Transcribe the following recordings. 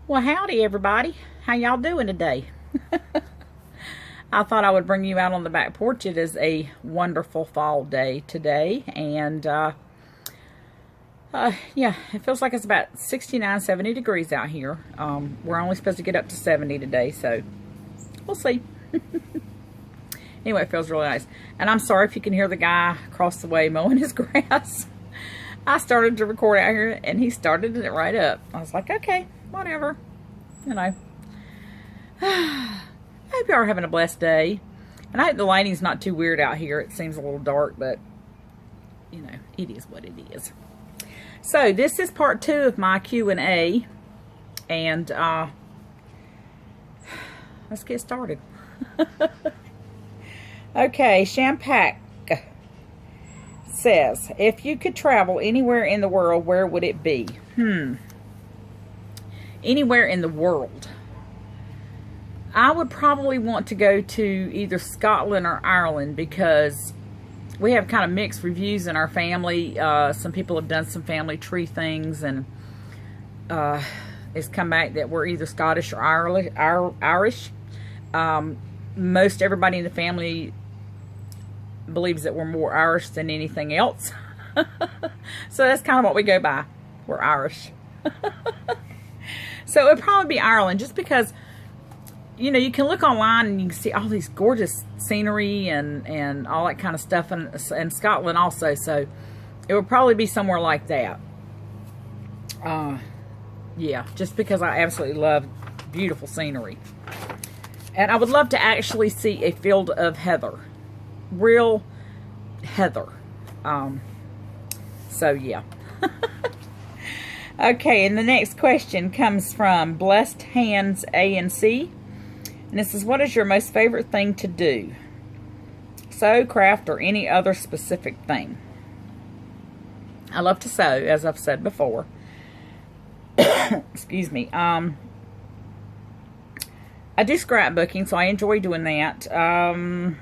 Well, howdy everybody. How y'all doing today? I thought I would bring you out on the back porch. It is a wonderful fall day today, and yeah, it feels like it's about 69, 70 degrees out here. We're only supposed to get up to 70 today, so we'll see. Anyway, it feels really nice. And I'm sorry if you can hear the guy across the way mowing his grass. I started to record out here, and he started it right up. I was like, okay, whatever. You know. I hope you are having a blessed day. And I hope the lighting's not too weird out here. It seems a little dark, but, you know, it is what it is. So, this is part 2 of my Q&A. And, let's get started. Okay, Shampack says, if you could travel anywhere in the world, where would it be? Anywhere in the world. I would probably want to go to either Scotland or Ireland because we have kind of mixed reviews in our family. Some people have done some family tree things, and it's come back that we're either Scottish or Irish. Most everybody in the family believes that we're more Irish than anything else. So that's kind of what we go by. We're Irish. So it would probably be Ireland, just because, you know, you can look online and you can see all these gorgeous scenery and all that kind of stuff, and Scotland also. So it would probably be somewhere like that. Yeah, just because I absolutely love beautiful scenery. And I would love to actually see a field of heather. Real heather. So yeah. Okay, and the next question comes from Blessed Hands ANC. And this is, what is your most favorite thing to do? Sew, craft, or any other specific thing? I love to sew, as I've said before. Excuse me. I do scrapbooking, so I enjoy doing that. And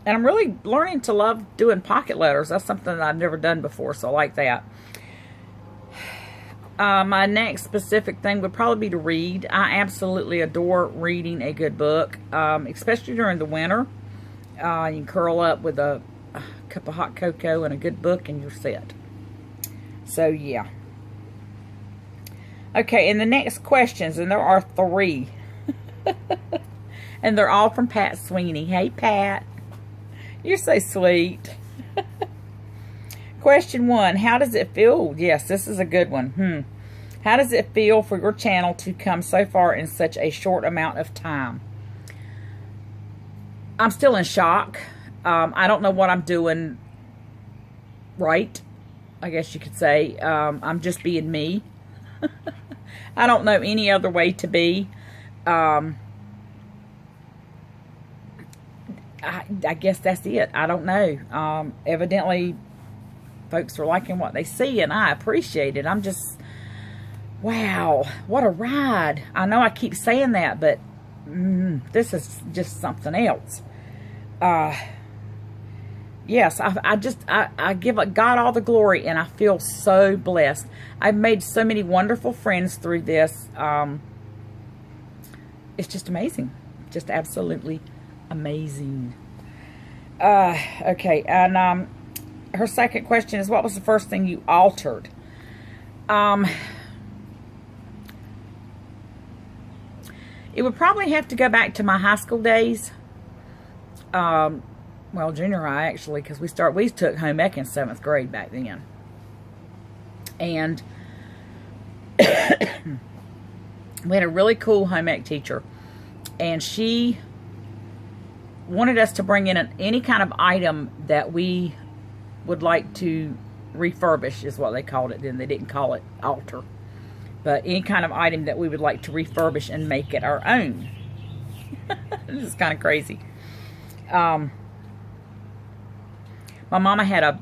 I'm really learning to love doing pocket letters. That's something that I've never done before, so I like that. My next specific thing would probably be to read. I absolutely adore reading a good book, especially during the winter. You can curl up with a cup of hot cocoa and a good book, and you're set. So, yeah. Okay, and the next questions, and there are 3. And they're all from Pat Sweeney. Hey, Pat. You're so sweet. Question 1. How does it feel? Yes, this is a good one. How does it feel for your channel to come so far in such a short amount of time? I'm still in shock. I don't know what I'm doing right, I guess you could say. I'm just being me. I don't know any other way to be. I guess that's it. I don't know. Evidently, folks are liking what they see, and I appreciate it. I'm just, wow, what a ride. I know I keep saying that, but this is just something else. Yes, I give God all the glory, and I feel so blessed. I've made so many wonderful friends through this. It's just amazing. Just absolutely amazing. Okay, and her second question is, what was the first thing you altered? It would probably have to go back to my high school days. Well, junior high, actually, because we took home ec in 7th grade back then. And we had a really cool home ec teacher, and she wanted us to bring in any kind of item that we would like to refurbish, is what they called it then. They didn't call it alter. But any kind of item that we would like to refurbish and make it our own. This is kind of crazy. My mama had a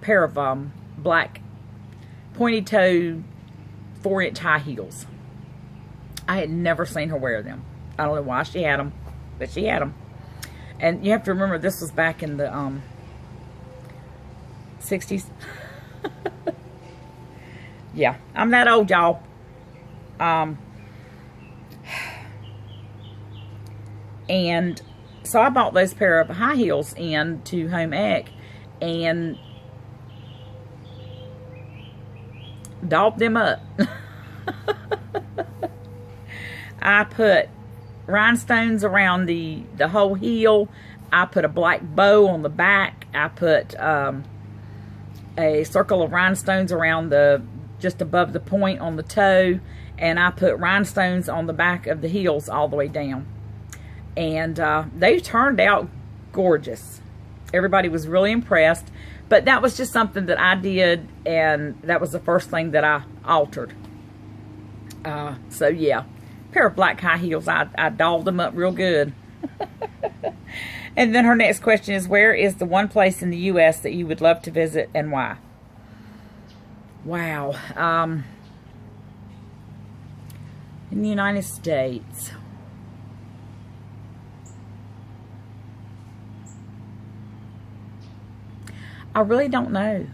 pair of black pointy-toe 4-inch high heels. I had never seen her wear them. I don't know why she had them, but she had them. And you have to remember, this was back in the 60s. Yeah, I'm that old, y'all. And so I bought those pair of high heels into Home Ec and daubed them up. I put rhinestones around the whole heel. I put a black bow on the back. I put a circle of rhinestones around just above the point on the toe, and I put rhinestones on the back of the heels all the way down. And they turned out gorgeous. Everybody was really impressed, but that was just something that I did, and that was the first thing that I altered. So yeah, pair of black high heels. I dolled them up real good. And then her next question is, where is the one place in the U.S. that you would love to visit and why? Wow. In the United States. I really don't know.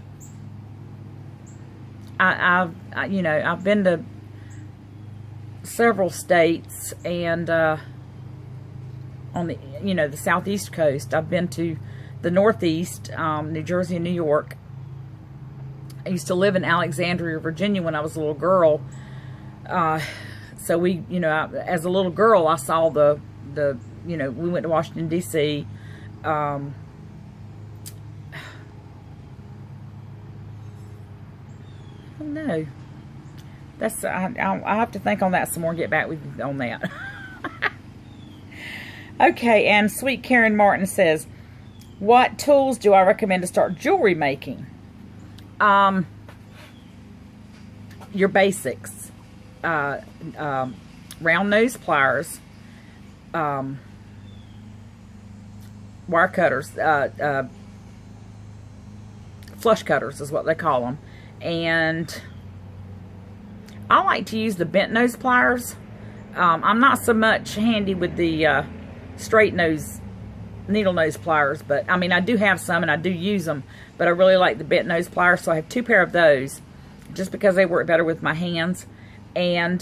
I've been to several states, and on the the southeast coast. I've been to the northeast, New Jersey and New York. I used to live in Alexandria, Virginia when I was a little girl. So we, as a little girl, I saw we went to Washington D.C. No, that's I'll have to think on that some more and get back with you on that. Okay, and Sweet Karen Martin says, what tools do I recommend to start jewelry making? Your basics. Round nose pliers, wire cutters, flush cutters is what they call them. And I like to use the bent nose pliers. I'm not so much handy with the straight nose, needle nose pliers, but I mean, I do have some and I do use them, but I really like the bent nose pliers, so I have 2 pair of those just because they work better with my hands. And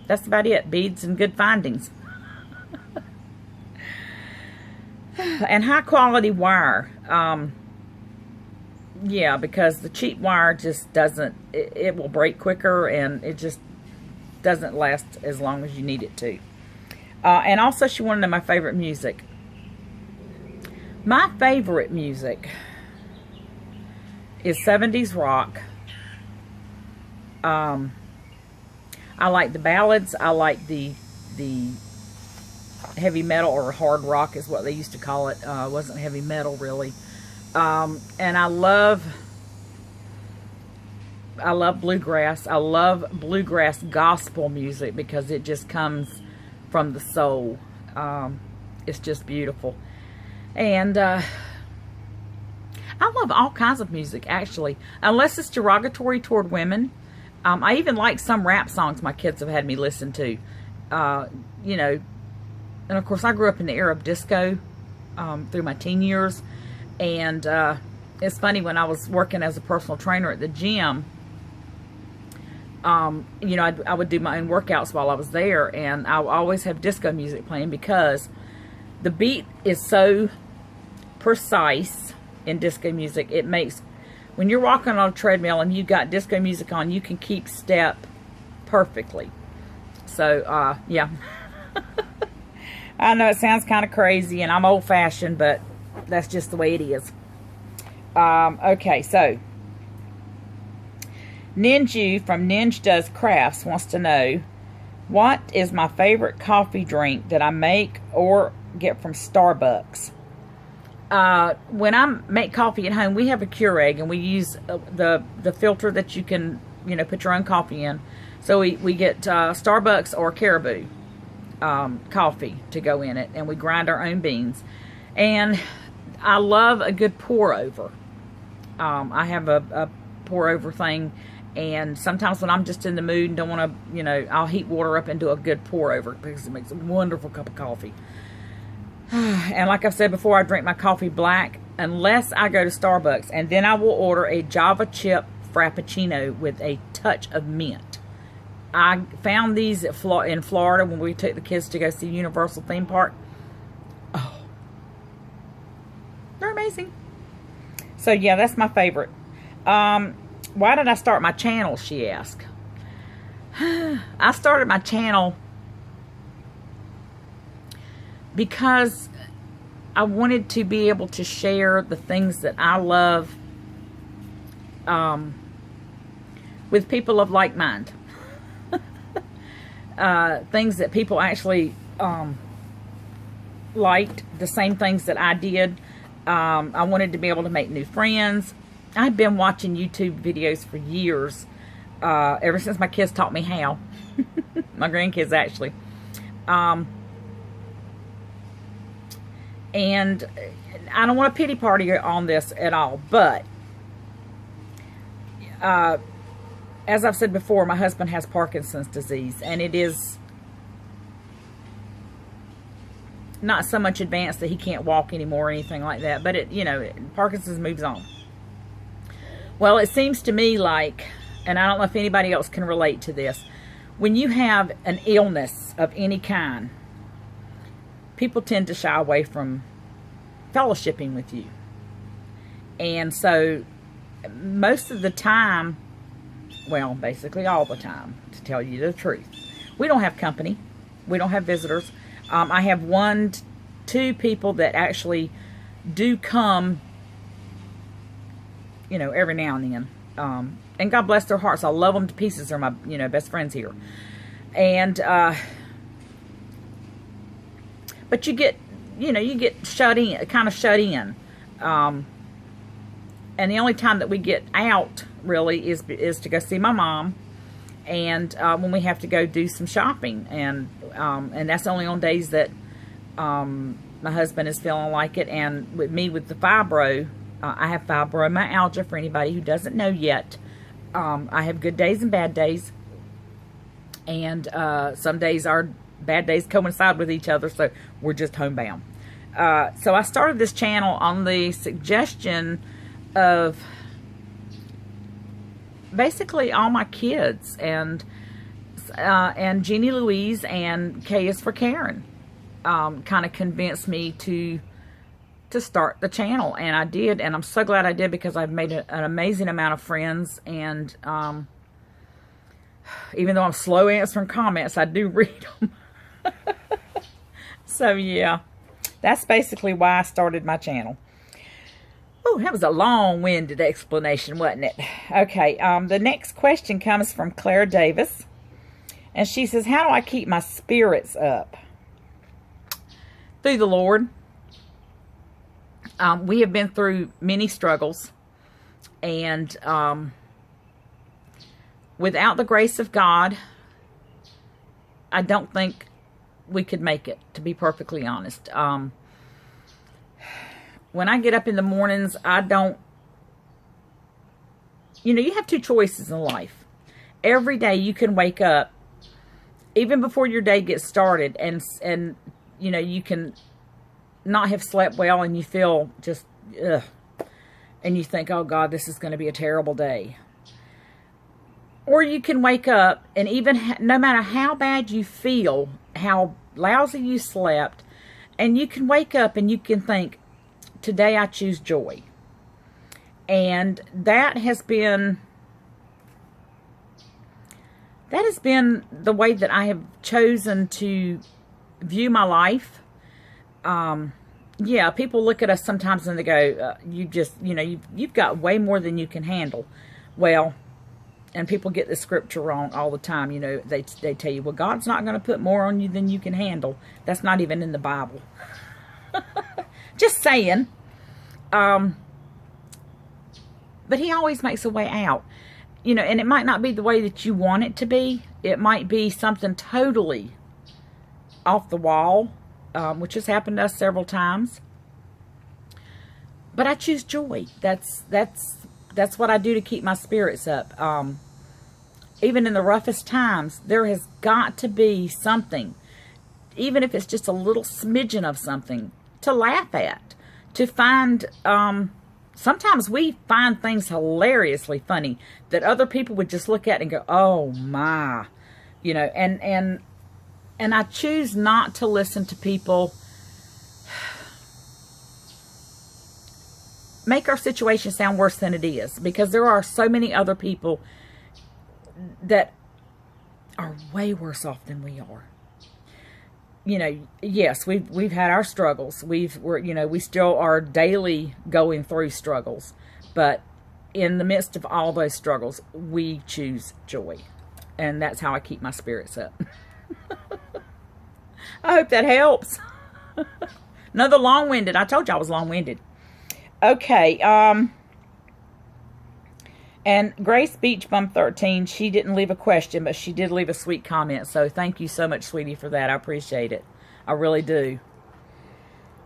that's about it. Beads and good findings. And high quality wire. Yeah, because the cheap wire just doesn't, it will break quicker, and it just doesn't last as long as you need it to. And also she wanted to know my favorite music. My favorite music is 70s rock. I like the ballads. I like the heavy metal, or hard rock is what they used to call it. It wasn't heavy metal really. And I love bluegrass. I love bluegrass gospel music because it just comes from the soul. It's just beautiful. And I love all kinds of music, actually, unless it's derogatory toward women. I even like some rap songs my kids have had me listen to. And of course I grew up in the era of disco through my teen years. And it's funny, when I was working as a personal trainer at the gym, I would do my own workouts while I was there, and I would always have disco music playing because the beat is so precise in disco music. It makes, when you're walking on a treadmill and you've got disco music on, you can keep step perfectly. So, yeah. I know it sounds kind of crazy, and I'm old-fashioned, but that's just the way it is. Okay, so Ninju from Ninja Does Crafts wants to know, what is my favorite coffee drink that I make or get from Starbucks? When I make coffee at home, we have a Keurig, and we use the filter that you can, put your own coffee in. So we get Starbucks or Caribou coffee to go in it, and we grind our own beans. And I love a good pour over. I have a pour over thing, and sometimes when I'm just in the mood and don't want to, I'll heat water up and do a good pour over because it makes a wonderful cup of coffee. And like I've said before, I drink my coffee black. unless I go to Starbucks, and then I will order a Java chip Frappuccino with a touch of mint. I found these in Florida when we took the kids to go see Universal Theme Park. Oh, they're amazing. So yeah, that's my favorite. Why did I start my channel, she asked. I started my channel because I wanted to be able to share the things that I love with people of like mind. Things that people actually liked, the same things that I did. I wanted to be able to make new friends. I've been watching YouTube videos for years, ever since my kids taught me how. My grandkids, actually. And I don't want a pity party on this at all, but as I've said before, my husband has Parkinson's disease, and it is not so much advanced that he can't walk anymore or anything like that, but it, you know, Parkinson's moves on. Well, it seems to me like, and I don't know if anybody else can relate to this, when you have an illness of any kind, people tend to shy away from fellowshipping with you. And so most of the time, well, basically all the time, to tell you the truth, we don't have company. We don't have visitors. I have 2 people that actually do come, you know, every now and then. And God bless their hearts. I love them to pieces. They're my, you know, best friends here. And, but you get, you know, you get shut in, kind of shut in. And the only time that we get out, really, is to go see my mom. And when we have to go do some shopping. And that's only on days that my husband is feeling like it. And with me, with the fibro, I have fibromyalgia, for anybody who doesn't know yet. I have good days and bad days. And some days our bad days coincide with each other, so we're just homebound. So I started this channel on the suggestion of basically all my kids, and Jeannie Louise and K is for Karen kind of convinced me to start the channel, and I did, and I'm so glad I did, because I've made an amazing amount of friends, and even though I'm slow answering comments, I do read them. So yeah, that's basically why I started my channel. Oh, that was a long-winded explanation, wasn't it? Okay, the next question comes from Claire Davis. And she says, how do I keep my spirits up? Through the Lord. We have been through many struggles. And without the grace of God, I don't think we could make it, to be perfectly honest. When I get up in the mornings, I don't, you know, you have 2 choices in life. Every day you can wake up, even before your day gets started, and you know, you can not have slept well, and you feel just, ugh, and you think, oh God, this is going to be a terrible day. Or you can wake up, and even no matter how bad you feel, how lousy you slept, and you can wake up and you can think, today I choose joy. And that has been the way that I have chosen to view my life. Yeah, people look at us sometimes and they go, you just, you know, you've got way more than you can handle. Well, and people get the scripture wrong all the time. You know, they tell you, well, God's not going to put more on you than you can handle. That's not even in the Bible. Just saying. But he always makes a way out. You know, and it might not be the way that you want it to be. It might be something totally off the wall, which has happened to us several times. But I choose joy. That's what I do to keep my spirits up. Even in the roughest times, there has got to be something, even if it's just a little smidgen of something, to laugh at, to find, sometimes we find things hilariously funny that other people would just look at and go, oh my, you know, and I choose not to listen to people make our situation sound worse than it is, because there are so many other people that are way worse off than we are. You know, yes, we've had our struggles. We still are daily going through struggles, but in the midst of all those struggles, we choose joy, and that's how I keep my spirits up. I hope that helps. Another long-winded. I told you I was long-winded. Okay, and Grace Beach Bum 13, she didn't leave a question, but she did leave a sweet comment. So thank you so much, sweetie, for that. I appreciate it. I really do.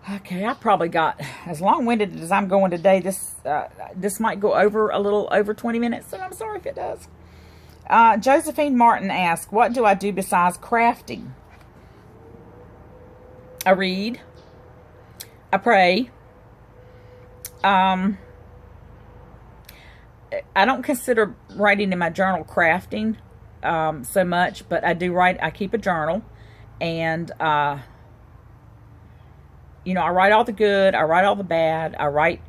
Okay, I probably got, as long-winded as I'm going today, this might go over a little over 20 minutes, and I'm sorry if it does. Josephine Martin asked, what do I do besides crafting? I read. I pray. I don't consider writing in my journal crafting so much, but I do write. I keep a journal, and you know, I write all the good, I write all the bad, I write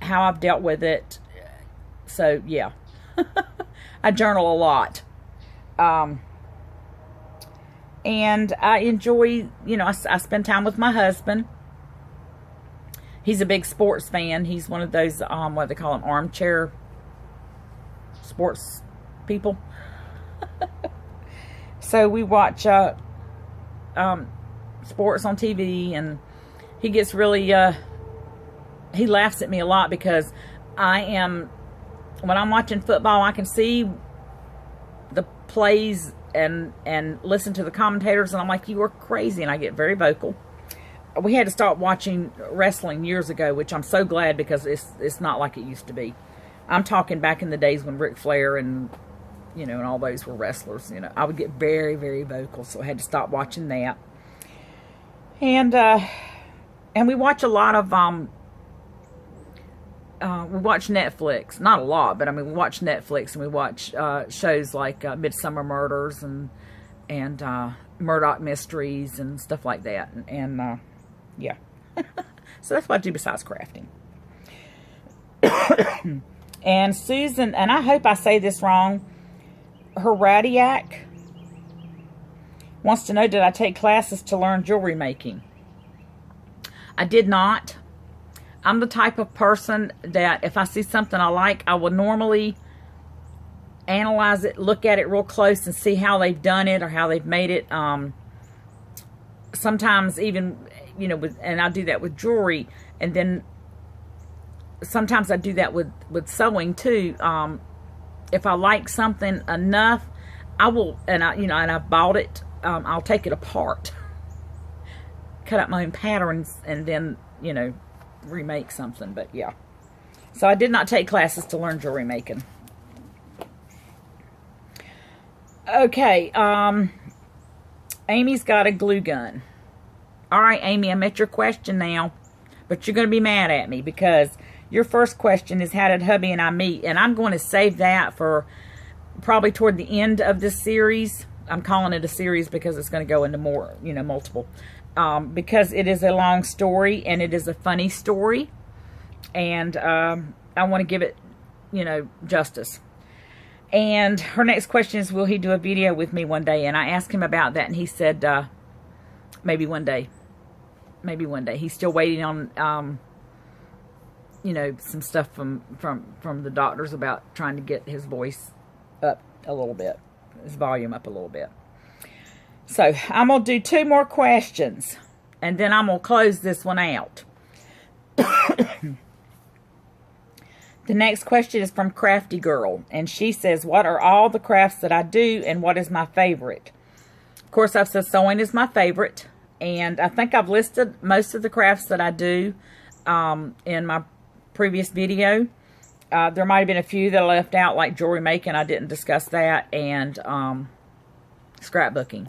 how I've dealt with it. So yeah, I journal a lot, and I enjoy. You know, I spend time with my husband. He's a big sports fan. He's one of those what they call them, armchair sports people. So we watch sports on TV, and he gets really he laughs at me a lot because when I'm watching football, I can see the plays and listen to the commentators, and I'm like, you are crazy, and I get very vocal. We had to stop watching wrestling years ago, which I'm so glad, because it's not like it used to be. I'm talking back in the days when Ric Flair and, you know, and all those were wrestlers. You know, I would get very, very vocal, so I had to stop watching that. And we watch a lot of we watch Netflix. Not a lot, but I mean, we watch Netflix, and we watch shows like Midsummer Murders and Murdoch Mysteries and stuff like that. And yeah. So that's what I do besides crafting. And Susan, and I hope I say this wrong, Heradiak wants to know, did I take classes to learn jewelry making? I did not. I'm the type of person that if I see something I like, I will normally analyze it, look at it real close, and see how they've done it or how they've made it. Sometimes even, you know, and I do that with jewelry, and then sometimes I do that with sewing too. If I like something enough, I will, and I bought it, I'll take it apart, cut out my own patterns, and then, you know, remake something. But yeah, so I did not take classes to learn jewelry making. Okay, Amy's got a glue gun. All right, Amy, I met your question now, but you're going to be mad at me because your first question is, how did hubby and I meet? And I'm going to save that for probably toward the end of this series. I'm calling it a series because it's going to go into more, you know, multiple. Because it is a long story, and it is a funny story. And I want to give it, you know, justice. And her next question is, will he do a video with me one day? And I asked him about that, and he said, maybe one day. Maybe one day. He's still waiting on, you know, some stuff from the doctors about trying to get his voice up a little bit, his volume up a little bit. So I'm going to do 2 more questions, and then I'm going to close this one out. The next question is from Crafty Girl, and she says, what are all the crafts that I do, and what is my favorite? Of course, I've said sewing is my favorite, and I think I've listed most of the crafts that I do in my previous video. There might have been a few that I left out, like jewelry making. I didn't discuss that, and scrapbooking.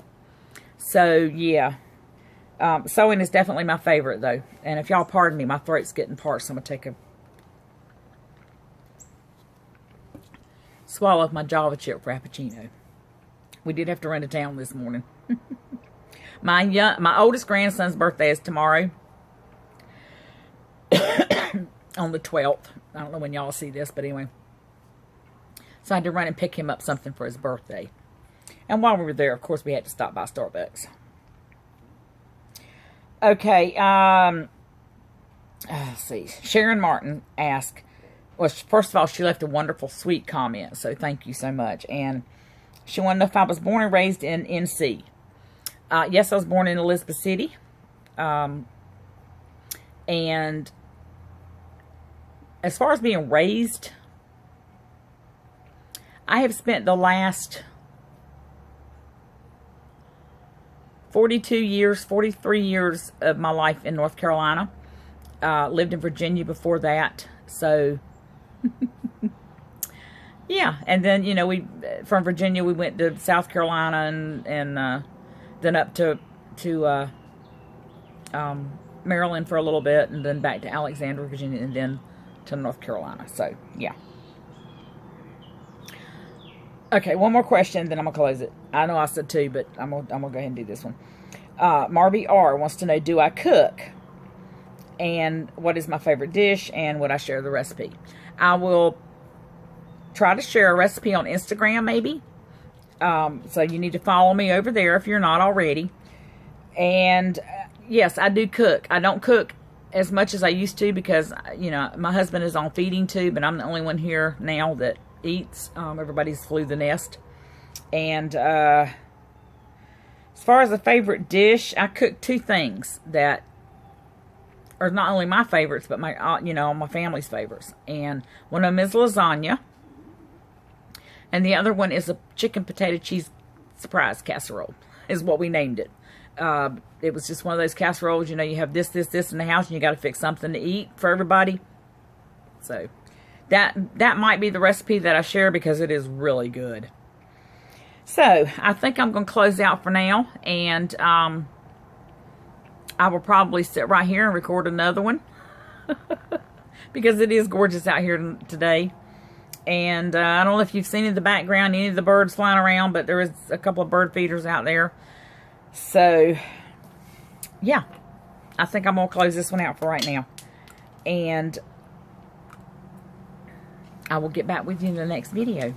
So, yeah. Sewing is definitely my favorite, though. And if y'all pardon me, my throat's getting parched, so I'm going to take a swallow of my Java chip frappuccino. We did have to run to town this morning. My oldest grandson's birthday is tomorrow. On the 12th. I don't know when y'all see this, but anyway. So I had to run and pick him up something for his birthday. And while we were there, of course, we had to stop by Starbucks. Okay, let's see. Sharon Martin asked, well, first of all, she left a wonderful, sweet comment, so thank you so much. And she wanted to know if I was born and raised in NC. Yes, I was born in Elizabeth City. And as far as being raised, I have spent the last 42 years, 43 years of my life in North Carolina. Lived in Virginia before that. So, yeah. And then, you know, from Virginia, we went to South Carolina and then up to Maryland for a little bit. And then back to Alexandria, Virginia, and then to North Carolina. So, yeah. Okay, one more question, then I'm going to close it. I know I said two, but I'm gonna go ahead and do this one. Marby R. wants to know, do I cook? And what is my favorite dish? And would I share the recipe? I will try to share a recipe on Instagram, maybe. So you need to follow me over there if you're not already. And, yes, I do cook. I don't cook as much as I used to because, you know, my husband is on feeding tube, and I'm the only one here now that eats. Everybody's flew the nest. And as far as a favorite dish, I cook two things that are not only my favorites, but my, you know, my family's favorites. And one of them is lasagna. And the other one is a chicken potato cheese surprise casserole, is what we named it. It was just one of those casseroles, you know, you have this in the house, and you got to fix something to eat for everybody. So that might be the recipe that I share because it is really good. So I think I'm going to close out for now, and I will probably sit right here and record another one because it is gorgeous out here today. And I don't know if you've seen in the background any of the birds flying around, but there is a couple of bird feeders out there. So, yeah, I think I'm going to close this one out for right now. And I will get back with you in the next video.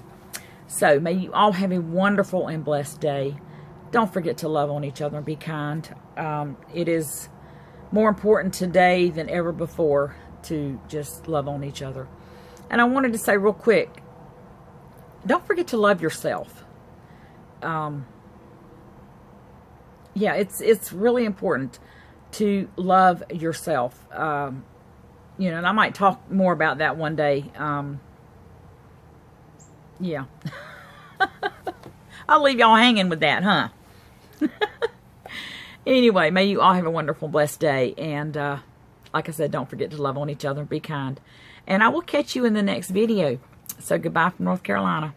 So, may you all have a wonderful and blessed day. Don't forget to love on each other and be kind. It is more important today than ever before to just love on each other. And I wanted to say real quick, don't forget to love yourself. Yeah, it's really important to love yourself. You know, and I might talk more about that one day. Yeah. I'll leave y'all hanging with that, huh? Anyway, may you all have a wonderful, blessed day. And like I said, don't forget to love on each other and be kind. And I will catch you in the next video. So goodbye from North Carolina.